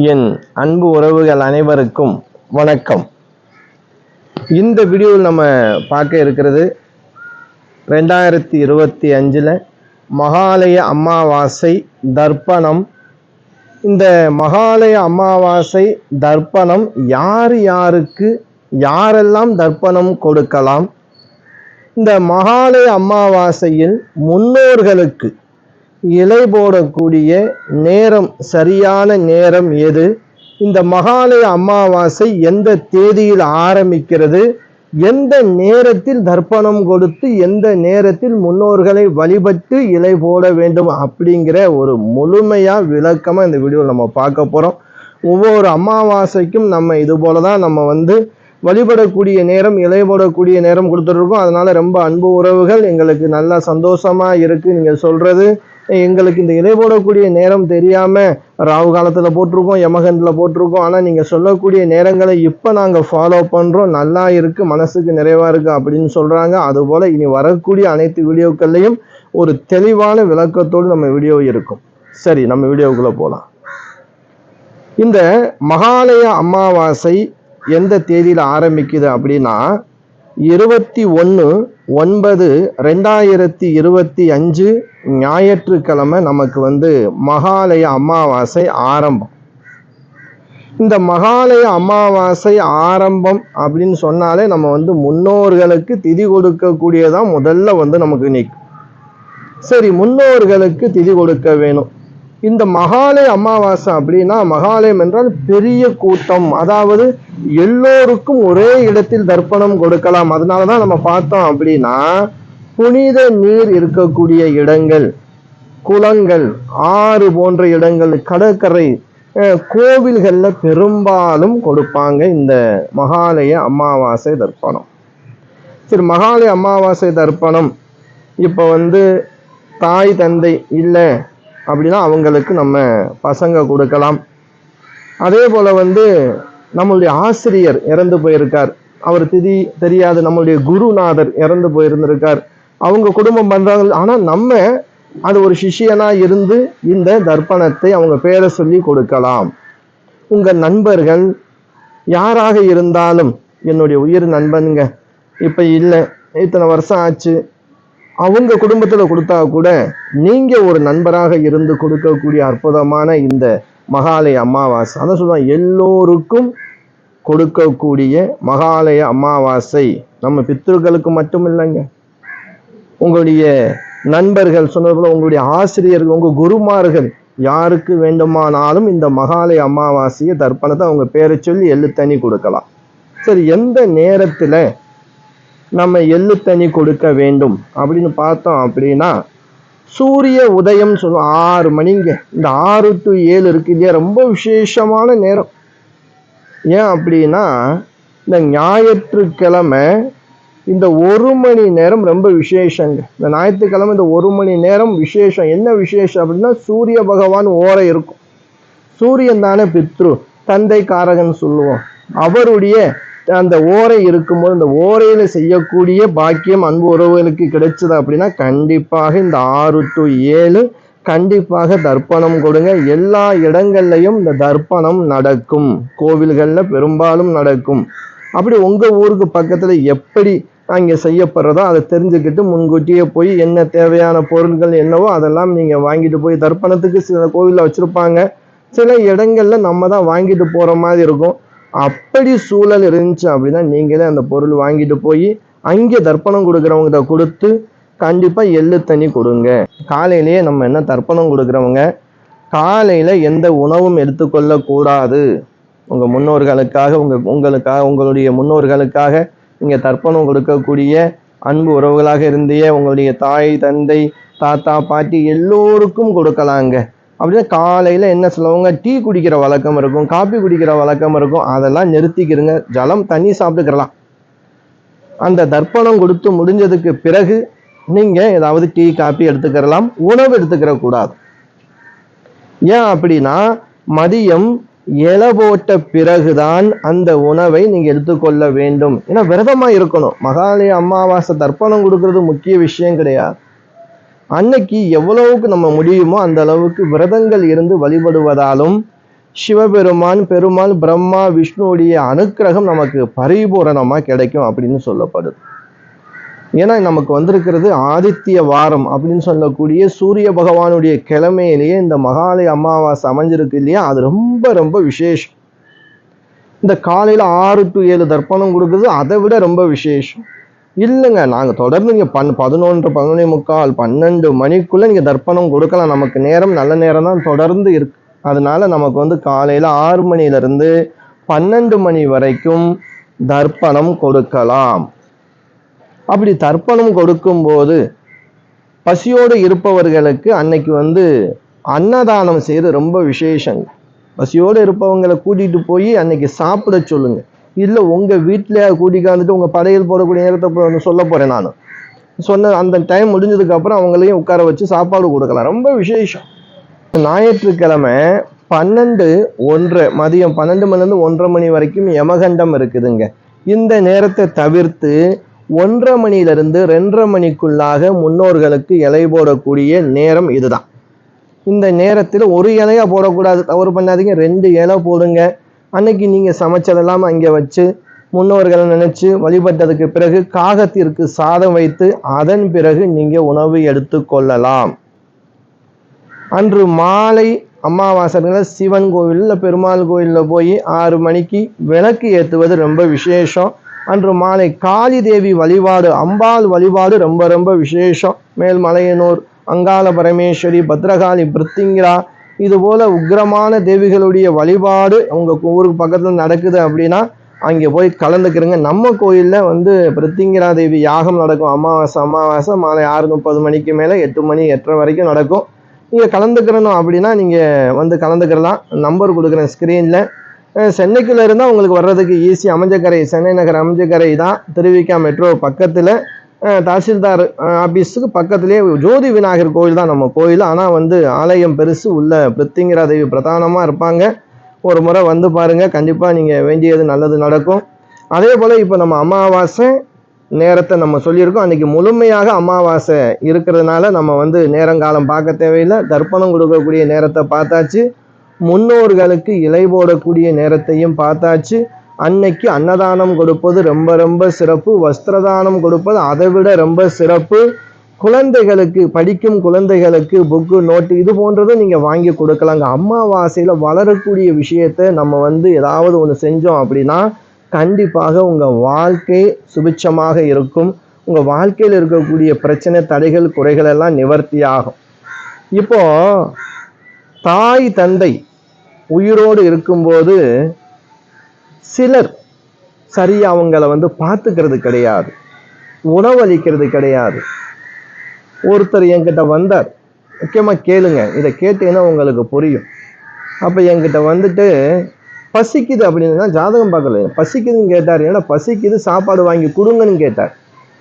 என் அன்பு உறவுகள் அனைவருக்கும் வணக்கம். இந்த வீடியோவில் நம்ம பார்க்க இருக்கிறது 2025 மகாலய அமாவாசை தர்ப்பணம். இந்த மகாலய அமாவாசை தர்ப்பணம் யாருக்கு யாரெல்லாம் தர்ப்பணம் கொடுக்கலாம்? இந்த மகாலய அமாவாசையில் முன்னோர்களுக்கு இலை போடக்கூடிய நேரம், சரியான நேரம் எது? இந்த மகாலய அமாவாசை எந்த தேதியில் ஆரம்பிக்கிறது? எந்த நேரத்தில் தர்ப்பணம் கொடுத்து எந்த நேரத்தில் முன்னோர்களை வழிபட்டு இலை போட வேண்டும் அப்படிங்கிற ஒரு முழுமையா விளக்கமா இந்த வீடியோவில் நம்ம பார்க்க போறோம். ஒவ்வொரு அமாவாசைக்கும் நம்ம இது போலதான் நம்ம வழிபடக்கூடிய நேரம், இலை போடக்கூடிய நேரம் கொடுத்துருக்கோம். அதனால ரொம்ப அன்பு உறவுகள், எங்களுக்கு நல்லா சந்தோஷமா இருக்கு நீங்க சொல்றது. எங்களுக்கு இந்த இலை போடக்கூடிய நேரம் தெரியாம ராகு காலத்துல போட்டிருக்கோம், யமகண்டில் போட்டிருக்கோம். ஆனா நீங்க சொல்லக்கூடிய நேரங்களை இப்ப நாங்க ஃபாலோ பண்றோம், நல்லா இருக்கு, மனசுக்கு நிறைவா இருக்கு அப்படின்னு சொல்றாங்க. அதுபோல இனி வரக்கூடிய அனைத்து வீடியோக்கள்லையும் ஒரு தெளிவான விளக்கத்தோடு நம்ம வீடியோ இருக்கும். சரி, நம்ம வீடியோக்குள்ள போலாம். இந்த மகாலய அமாவாசை எந்த தேதியில ஆரம்பிக்குது அப்படின்னா 21/9/2025 ஞாயிற்றுக்கிழமை நமக்கு மகாலய அமாவாசை ஆரம்பம். இந்த மகாலய அமாவாசை ஆரம்பம் அப்படின்னு சொன்னாலே நம்ம முன்னோர்களுக்கு திதி கொடுக்கக்கூடியதான் முதல்ல நமக்கு நிற்கும். சரி, முன்னோர்களுக்கு திதி கொடுக்க வேணும். இந்த மகாலய அமாவாசை அப்படின்னா, மகாலயம் என்றால் பெரிய கூட்டம், அதாவது எல்லோருக்கும் ஒரே இடத்தில் தர்ப்பணம் கொடுக்கலாம். அதனாலதான் நம்ம பார்த்தோம் அப்படின்னா, புனித நீர் இருக்கக்கூடிய இடங்கள், குளங்கள், ஆறு போன்ற இடங்கள், கடற்கரை, கோவில்கள்ல பெரும்பாலும் கொடுப்பாங்க இந்த மகாலய அமாவாசை தர்ப்பணம். சரி, மகாலய அமாவாசை தர்ப்பணம் இப்ப தாய் தந்தை இல்லை அப்படின்னா அவங்களுக்கு நம்ம பசங்க கொடுக்கலாம். அதே போல நம்மளுடைய ஆசிரியர் இறந்து போயிருக்கார், அவர் திதி தெரியாது, நம்மளுடைய குருநாதர் இறந்து போயிருந்திருக்கார், அவங்க குடும்பம் பண்றாங்க. ஆனா நம்ம அது ஒரு சிஷியனா இருந்து இந்த தர்ப்பணத்தை அவங்க பேரை சொல்லி கொடுக்கலாம். உங்க நண்பர்கள் யாராக இருந்தாலும், என்னுடைய உயிர் நண்பனுங்க இப்ப இல்லை, இத்தனை வருஷம் ஆச்சு, அவங்க குடும்பத்துல கொடுத்தா கூட நீங்க ஒரு நண்பராக இருந்து கொடுக்கக்கூடிய அற்புதமான இந்த மகாலய அமாவாசை, அதான் சொல்லுவாங்க எல்லோருக்கும் கொடுக்கக்கூடிய மகாலய அமாவாசை. நம்ம பித்ருக்களுக்கு மட்டும் இல்லைங்க, உங்களுடைய நண்பர்கள், சொன்னது போல உங்களுடைய ஆசிரியர்கள், உங்க குருமார்கள் யாருக்கு வேண்டுமானாலும் இந்த மகாலய அமாவாசையை தர்ப்பணத்தை அவங்க பேரை சொல்லி எள்ளு தண்ணி கொடுக்கலாம். சரி, எந்த நேரத்துல நம்ம எள்ளு தண்ணி கொடுக்க வேண்டும் அப்படின்னு பார்த்தோம் அப்படின்னா, சூரிய உதயம் சொல்லுவோம் 6 மணிங்க. இந்த 6 to 7 இருக்கு இல்லையா, ரொம்ப விசேஷமான நேரம். ஏன் அப்படின்னா, இந்த ஞாயிற்றுக்கிழமை இந்த 1 மணி நேரம் ரொம்ப விசேஷங்க. இந்த ஞாயிற்றுக்கிழமை இந்த 1 மணி நேரம் விசேஷம். என்ன விசேஷம் அப்படின்னா, சூரிய பகவான் ஓரை இருக்கும். சூரியன் தானே பித்ரு, தந்தை காரகன் சொல்லுவோம். அவருடைய அந்த ஓரை இருக்கும்போது இந்த ஓரையில செய்யக்கூடிய பாக்கியம் அன்பு உறவுகளுக்கு கிடைச்சது அப்படின்னா கண்டிப்பாக இந்த 6 to 7 கண்டிப்பாக தர்ப்பணம் கொடுங்க. எல்லா இடங்கள்லையும் இந்த தர்ப்பணம் நடக்கும், கோவில்கள்ல பெரும்பாலும் நடக்கும். அப்படி உங்க ஊருக்கு பக்கத்துல எப்படி அங்கே செய்யப்படுறதோ அதை தெரிஞ்சுக்கிட்டு முன்கூட்டியே போய் என்ன தேவையான பொருட்கள் என்னவோ அதெல்லாம் நீங்க வாங்கிட்டு போய், தர்ப்பணத்துக்கு சில கோவில்ல வச்சிருப்பாங்க, சில இடங்கள்ல நம்ம தான் வாங்கிட்டு போற மாதிரி இருக்கும். அப்படி சூழல் இருந்துச்சு அப்படின்னா நீங்களே அந்த பொருள் வாங்கிட்டு போய் அங்கே தர்ப்பணம் கொடுக்குறவங்க கொடுத்து கண்டிப்பா எள்ளு தண்ணி கொடுங்க. காலையிலேயே நம்ம என்ன தர்ப்பணம் கொடுக்குறவங்க காலையில எந்த உணவும் எடுத்துக்கொள்ள கூடாது. உங்க முன்னோர்களுக்காக, உங்களுக்காக, உங்களுடைய முன்னோர்களுக்காக நீங்க தர்ப்பணம் கொடுக்கக்கூடிய அன்பு உறவுகளாக இருந்தே உங்களுடைய தாய் தந்தை தாத்தா பாட்டி எல்லோருக்கும் கொடுக்கலாங்க. அப்படின்னா காலையில என்ன சொல்லுவாங்க, டீ குடிக்கிற வழக்கம் இருக்கும், காப்பி குடிக்கிற வழக்கம் இருக்கும், அதெல்லாம் நிறுத்திக்கிறங்க. ஜலம் தண்ணி சாப்பிட்டுக்கிறலாம். அந்த தர்ப்பணம் கொடுத்து முடிஞ்சதுக்கு பிறகு நீங்க ஏதாவது டீ காப்பி எடுத்துக்கிறலாம், உணவு எடுத்துக்கிற கூடாது. ஏன் அப்படின்னா, மதியம் இலை போட்ட பிறகுதான் அந்த உணவை நீங்க எடுத்துக்கொள்ள வேண்டும். ஏன்னா விரதமா இருக்கணும். மகாலய அமாவாசை தர்ப்பணம் கொடுக்கறது முக்கிய விஷயம் கிடையாது. அன்னைக்கு எவ்வளவுக்கு நம்ம முடியுமோ அந்த அளவுக்கு விரதங்கள் இருந்து வழிபடுவதாலும் சிவபெருமான், பெருமாள், பிரம்மா, விஷ்ணுவுடைய அனுக்கிரகம் நமக்கு பரிபூரணமாக கிடைக்கும் அப்படின்னு சொல்லப்படுது. ஏன்னா நமக்கு வந்திருக்கிறது ஆதித்ய வாரம் அப்படின்னு சொல்லக்கூடிய சூரிய பகவானுடைய கிழமையிலேயே இந்த மகாலய அமாவாசை அமைஞ்சிருக்கு இல்லையா, அது ரொம்ப ரொம்ப விசேஷம். இந்த காலையில் 6 to 7 தர்ப்பணம் கொடுக்குறது அதை விட ரொம்ப விசேஷம். இல்லைங்க, நாங்கள் தொடர்ந்து நீங்கள் 11, 11:45, 12 மணிக்குள்ளே நீங்கள் தர்ப்பணம் கொடுக்கலாம். நமக்கு நேரம் நல்ல நேரம் தான் தொடர்ந்து இருக்கு. அதனால நமக்கு காலையில் 6 மணிலேருந்து 12 மணி வரைக்கும் தர்ப்பணம் கொடுக்கலாம். அப்படி தர்ப்பணம் கொடுக்கும்போது பசியோடு இருப்பவர்களுக்கு அன்னைக்கு அன்னதானம் செய்து ரொம்ப விசேஷங்க. பசியோடு இருப்பவங்களை கூட்டிகிட்டு போய் அன்னைக்கு சாப்பிட சொல்லுங்க. இல்லை உங்கள் வீட்டில் கூட்டிக்காந்துட்டு உங்கள் படையல் போடக்கூடிய நேரத்தை சொல்ல போகிறேன். நான் சொன்ன அந்த டைம் முடிஞ்சதுக்கப்புறம் அவங்களையும் உட்கார வச்சு சாப்பாடு கொடுக்கலாம். ரொம்ப விசேஷம். ஞாயிற்றுக்கிழமை 12:01 மதியம் 12 மணிலேருந்து 1:30 மணி வரைக்கும் யமகண்டம் இருக்குதுங்க. இந்த நேரத்தை தவிர்த்து 1:30 மணியிலிருந்து 2:30 மணிக்குள்ளாக முன்னோர்களுக்கு இலை போடக்கூடிய நேரம் இதுதான். இந்த நேரத்தில் ஒரு இலையா போடக்கூடாது, தவறு பண்ணாதீங்க. 2 இலை போடுங்க. அன்னைக்கு நீங்கள் சமைச்சதெல்லாம் அங்கே வச்சு முன்னோர்களை நினைச்சு வழிபட்டதுக்கு பிறகு காகத்திற்கு சாதம் வைத்து அதன் பிறகு நீங்கள் உணவு எடுத்துக்கொள்ளலாம். அன்று மாலை அமாவாசைகளை சிவன் கோவிலில் பெருமாள் கோயிலில் போய் 6 மணிக்கு விளக்கு ஏற்றுவது ரொம்ப விசேஷம். அன்று மாலை காளி தேவி வழிபாடு, அம்பாள் வழிபாடு ரொம்ப ரொம்ப விசேஷம். மேல்மலையனூர், அங்காள பரமேஸ்வரி, பத்ரகாளி, பிருத்திங்கிரா, இதுபோல் உக்ரமான தேவிகளுடைய வழிபாடு உங்கள் ஊருக்கு பக்கத்தில் நடக்குது அப்படின்னா அங்கே போய் கலந்துக்கிறங்க. நம்ம கோயிலில் பிருத்திங்கிரா தேவி யாகம் நடக்கும். அமாவாசை மாலை 6:30 மணிக்கு மேலே 8 மணி 8:30 வரைக்கும் நடக்கும். நீங்கள் கலந்துக்கிறணும் அப்படின்னா நீங்கள் கலந்துக்கிறலாம். நம்பர் கொடுக்குறேன் ஸ்க்ரீனில். சென்னைக்குள்ளே இருந்தால் உங்களுக்கு வர்றதுக்கு ஈஸி. அமைஞ்சக்கரை, சென்னை நகர் அமைஞ்சக்கரை தான். திருவிக்கா மெட்ரோ பக்கத்தில் தாசில்தார் ஆஃபீஸுக்கு பக்கத்துலேயே ஜோதி விநாயகர் கோயில் தான் நம்ம கோயில். ஆனால் ஆலயம் பெருசு, உள்ள பிருத்திங்கிரா தேவி பிரதானமாக இருப்பாங்க. ஒரு முறை பாருங்கள், கண்டிப்பாக நீங்கள் வேண்டியது நல்லது நடக்கும். அதே போல் இப்போ நம்ம அமாவாசை நேரத்தை நம்ம சொல்லியிருக்கோம். அன்றைக்கி முழுமையாக அமாவாசை இருக்கிறதுனால நம்ம நேரங்காலம் பார்க்க தேவையில்லை. தர்ப்பணம் கொடுக்கக்கூடிய நேரத்தை பார்த்தாச்சு, முன்னோர்களுக்கு இலை போடக்கூடிய நேரத்தையும் பார்த்தாச்சு. அன்னைக்கு அன்னதானம் கொடுப்பது ரொம்ப ரொம்ப சிறப்பு. வஸ்திரதானம் கொடுப்பது அதை விட ரொம்ப சிறப்பு. குழந்தைகளுக்கு, படிக்கும் குழந்தைகளுக்கு புக்கு, நோட்டு இது போன்றதும் நீங்கள் வாங்கி கொடுக்கலாங்க. அமாவாசையில் வளரக்கூடிய விஷயத்தை நம்ம ஏதாவது ஒன்று செஞ்சோம் அப்படின்னா கண்டிப்பாக உங்கள் வாழ்க்கை சுபிட்சமாக இருக்கும். உங்கள் வாழ்க்கையில் இருக்கக்கூடிய பிரச்சனை, தடைகள், குறைகள் எல்லாம் நிவர்த்தி ஆகும். இப்போ தாய் தந்தை உயிரோடு இருக்கும்போது சிலர் சரியாக அவங்கள பார்த்துக்கிறது கிடையாது, உணவளிக்கிறது கிடையாது. ஒருத்தர் என்கிட்ட வந்தார். முக்கியமாக கேளுங்க, இதை கேட்டீங்கன்னா உங்களுக்கு புரியும். அப்போ என்கிட்ட பசிக்குது அப்படின்னு, ஜாதகம் பார்க்கல, பசிக்குதுன்னு கேட்டார். ஏன்னா பசிக்குது, சாப்பாடு வாங்கி கொடுங்கன்னு கேட்டார்.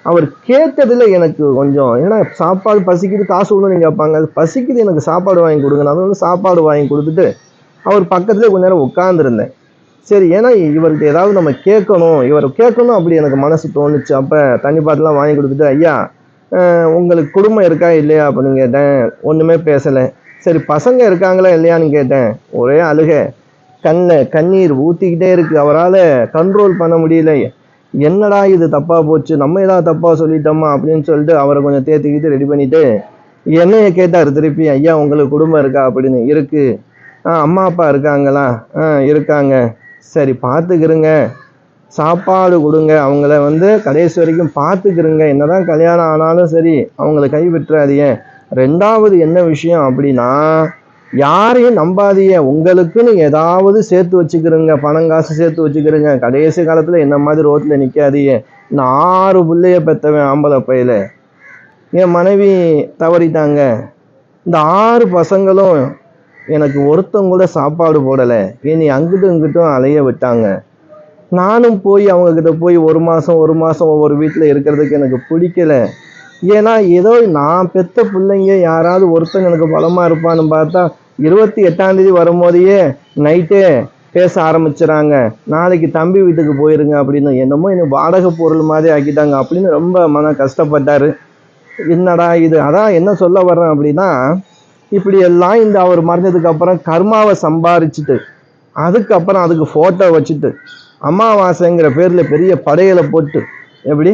அவர் கேட்டதில் எனக்கு கொஞ்சம், ஏன்னா சாப்பாடு பசிக்குது காசு கொடுங்கன்னு கேட்பாங்க, அது பசிக்குது எனக்கு சாப்பாடு வாங்கி கொடுங்க. அது சாப்பாடு வாங்கி கொடுத்துட்டு அவர் பக்கத்துலேயே கொஞ்ச நேரம் உட்காந்துருந்தேன். சரி, ஏன்னா இவர்கிட்ட ஏதாவது நம்ம கேட்கணும், இவர் கேட்கணும் அப்படி எனக்கு மனசு தோணுச்சு. அப்போ தண்ணி பாட்டெலாம் வாங்கி கொடுத்துட்டு, ஐயா உங்களுக்கு குடும்பம் இருக்கா இல்லையா அப்படின்னு கேட்டேன். ஒன்றுமே பேசலை. சரி, பசங்க இருக்காங்களா இல்லையான்னு கேட்டேன். ஒரே அழுகை, கண்ணீர் ஊற்றிக்கிட்டே இருக்குது. அவரால் கண்ட்ரோல் பண்ண முடியல. என்னடா இது தப்பாக போச்சு, நம்ம ஏதாவது தப்பாக சொல்லிட்டோமா அப்படின்னு சொல்லிட்டு அவரை கொஞ்சம் தேத்திக்கிட்டு ரெடி பண்ணிவிட்டு என்னைய கேட்டார் திருப்பி. ஐயா உங்களுக்கு குடும்பம் இருக்கா அப்படின்னு. இருக்குது. அம்மா அப்பா இருக்காங்களா? இருக்காங்க. சரி, பார்த்துக்கிறங்க, சாப்பாடு கொடுங்க, அவங்கள கடைசி வரைக்கும் பார்த்துக்கிறங்க. என்னதான் கல்யாணம் ஆனாலும் சரி அவங்கள கை விட்டுறாதீங்க. 2வது என்ன விஷயம் அப்படின்னா, யாரையும் நம்பாதீங்க. உங்களுக்குன்னு ஏதாவது சேர்த்து வச்சுக்கிறங்க, பணம் காசு சேர்த்து வச்சுக்கிறங்க. கடைசி காலத்தில் என்ன மாதிரி ரோட்டில் நிற்காதீங்க. நான் 6 பிள்ளைய பெற்றவன், ஆம்பளை பையில. என் மனைவி தவறிட்டாங்க. இந்த 6 பசங்களும் எனக்கு ஒருத்தங்க கூட சாப்பாடு போடலை. என்னை அங்கிட்டும் இங்கிட்டும் அலைய விட்டாங்க. நானும் போய் அவங்கக்கிட்ட போய் 1 மாதம் ஒவ்வொரு வீட்டில் இருக்கிறதுக்கு எனக்கு பிடிக்கல. ஏன்னா ஏதோ நான் பெற்ற பிள்ளைங்க யாராவது ஒருத்தங்க எனக்கு பலமாக இருப்பான்னு பார்த்தா 28ஆம் தேதி வரும்போதையே நைட்டே பேச ஆரம்பிச்சுறாங்க. நாளைக்கு தம்பி வீட்டுக்கு போயிருங்க அப்படின்னு. என்னமோ இன்னும் வாடகை பொருள் மாதிரி ஆக்கிட்டாங்க அப்படின்னு ரொம்ப மன கஷ்டப்பட்டார். என்னடா இது? அதான் என்ன சொல்ல வர்றேன் அப்படின்னா, இப்படி எல்லாம் அவர் மறைஞ்சதுக்கு அப்புறம் கர்மாவை சம்பாரிச்சுட்டு அதுக்கப்புறம் அதுக்கு ஃபோட்டோ வச்சுட்டு அமாவாசைங்கிற பேரில் பெரிய படையலை போட்டு எப்படி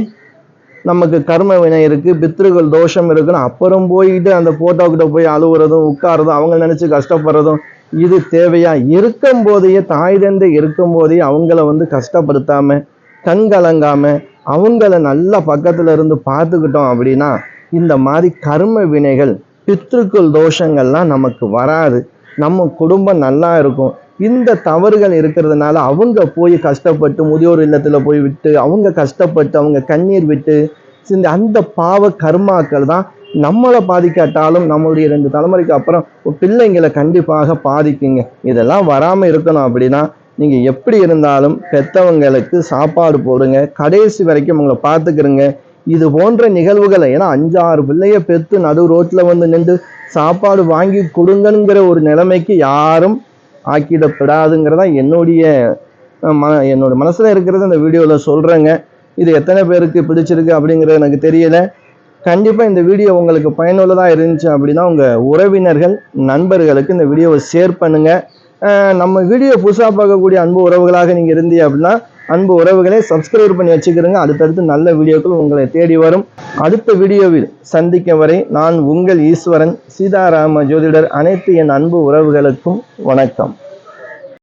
நமக்கு கர்ம வினை இருக்குது, பித்ருகள் தோஷம் இருக்குன்னு அப்புறம் போயிட்டு அந்த ஃபோட்டோக்கிட்ட போய் அழுவுறதும் உட்காரதும் அவங்க நினச்சி கஷ்டப்படுறதும் இது தேவையா? இருக்கும் போதையே தாய் தந்தை இருக்கும் போதையே அவங்கள வந்து கஷ்டப்படுத்தாம கண் கலங்காம அவங்கள நல்ல பக்கத்துல இருந்து பார்த்துக்கிட்டோம் அப்படின்னா இந்த மாதிரி கர்ம வினைகள் பித்ருக்கள் தோஷங்கள்லாம் நமக்கு வராது, நம்ம குடும்பம் நல்லா இருக்கும். இந்த தவறுகள் இருக்கிறதுனால அவங்க போய் கஷ்டப்பட்டு முதியோர் இல்லத்துல போய் விட்டு அவங்க கஷ்டப்பட்டு அவங்க கண்ணீர் விட்டு அந்த பாவ கர்மாக்கள் தான் நம்மளை பாதிக்காட்டாலும் நம்மளுடைய 2 தலைமுறைக்கு அப்புறம் பிள்ளைங்களை கண்டிப்பாக பாதிக்குங்க. இதெல்லாம் வராம இருக்கணும் அப்படின்னா நீங்க எப்படி இருந்தாலும் பெத்தவங்களுக்கு சாப்பாடு போடுங்க, கடைசி வரைக்கும் உங்களை பார்த்துக்கிறங்க. இது போன்ற நிகழ்வுகளை ஏன்னா 5-6 பிள்ளைய பெற்று நடு ரோட்ல வந்து நின்று சாப்பாடு வாங்கி கொடுங்கிற ஒரு நிலைமைக்கு யாரும் ஆக்கிடப்படாதுங்கிறதா என்னோட மனசுல இருக்கிறது இந்த வீடியோல சொல்றேங்க. இது எத்தனை பேருக்கு பிடிச்சிருக்கு அப்படிங்கிறது எனக்கு தெரியல. கண்டிப்பா இந்த வீடியோ உங்களுக்கு பயனுள்ளதா இருந்துச்சு அப்படின்னா உங்க உறவினர்கள் நண்பர்களுக்கு இந்த வீடியோவை ஷேர் பண்ணுங்க. நம்ம வீடியோ புதுசாக பார்க்கக்கூடிய அன்பு உறவுகளாக நீங்க இருந்தீங்க அப்படின்னா அன்பு உறவுகளை சப்ஸ்கிரைப் பண்ணி வச்சுக்கிறங்க. அடுத்தடுத்து நல்ல வீடியோக்கள் உங்களை தேடி வரும். அடுத்த வீடியோவில் சந்திக்கும் வரை நான் உங்கள் ஈஸ்வரன் சீதாராம ஜோதிடர். அனைத்து என் அன்பு உறவுகளுக்கும் வணக்கம்.